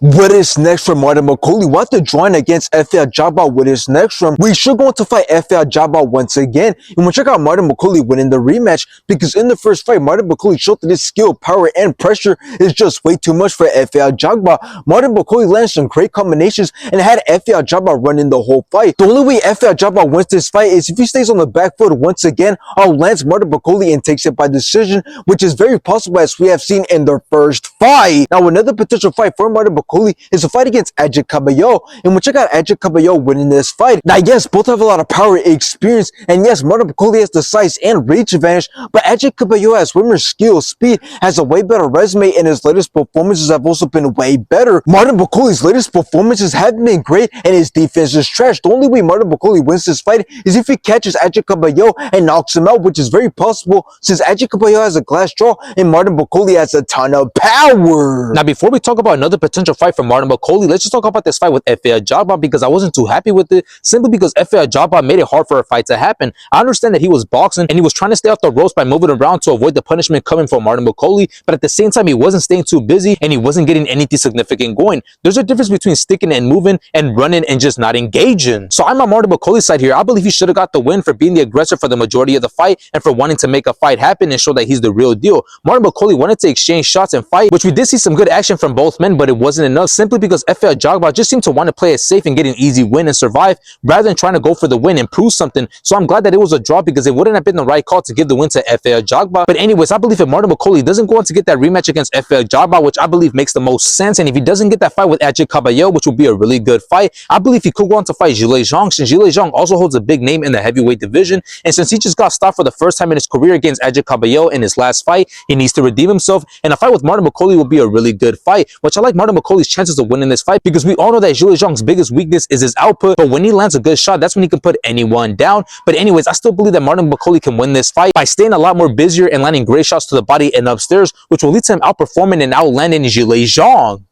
What is next for Martin Bakole? What the drawing against Efe Ajagba? What is next from? We should go on to fight Efe Ajagba once again. And we'll check out Martin Bakole winning the rematch because in the first fight, Martin Bakole showed that his skill, power, and pressure is just way too much for Efe Ajagba. Martin Bakole landed some great combinations and had Efe Ajagba running the whole fight. The only way Efe Ajagba wins this fight is if he stays on the back foot once again, lands Martin Bakole and takes it by decision, which is very possible as we have seen in their first fight. Now, another potential fight for Martin Bakole is a fight against Edge Cabello, and we'll check out Edge Cabello winning this fight. Now, yes, both have a lot of power and experience, and yes, Martin Bakole has the size and reach advantage, but Edge Cabello has swimmer skill, speed, has a way better resume, and his latest performances have also been way better. Martin Bakole's latest performances have been great, and his defense is trash. The only way Martin Bakole wins this fight is if he catches Edge Cabello and knocks him out, which is very possible since Edge Cabello has a glass jaw and Martin Bakole has a ton of power. Now, before we talk about another potential fight for Martin Bakole, let's just talk about this fight with Efe Ajagba because I wasn't too happy with it simply because Efe Ajagba made it hard for a fight to happen. I understand that he was boxing and he was trying to stay off the ropes by moving around to avoid the punishment coming from Martin Bakole, but at the same time, he wasn't staying too busy and he wasn't getting anything significant going. There's a difference between sticking and moving and running and just not engaging. So I'm on Martin Bakole's side here. I believe he should have got the win for being the aggressor for the majority of the fight and for wanting to make a fight happen and show that he's the real deal. Martin Bakole wanted to exchange shots and fight, which we did see some good action from both men, but it wasn't enough simply because Efe Ajagba just seemed to want to play it safe and get an easy win and survive rather than trying to go for the win and prove something. So I'm glad that it was a draw because it wouldn't have been the right call to give the win to Efe Ajagba. But anyways, I believe if Martin Bakole doesn't go on to get that rematch against Efe Ajagba, which I believe makes the most sense, and if he doesn't get that fight with Edge Cabello, which would be a really good fight, I believe he could go on to fight Zhilei Zhang, since Zhilei Zhang also holds a big name in the heavyweight division, and since he just got stopped for the first time in his career against Edge Cabello in his last fight, he needs to redeem himself, and a fight with Martin Bakole will be a really good fight, which I like Martin Bakole's chances of winning this fight because we all know that Zhilei Zhang's biggest weakness is his output, but when he lands a good shot, that's when he can put anyone down. But anyways, I still believe that Martin Bakole can win this fight by staying a lot more busier and landing great shots to the body and upstairs, which will lead to him outperforming and outlanding Zhilei Zhang.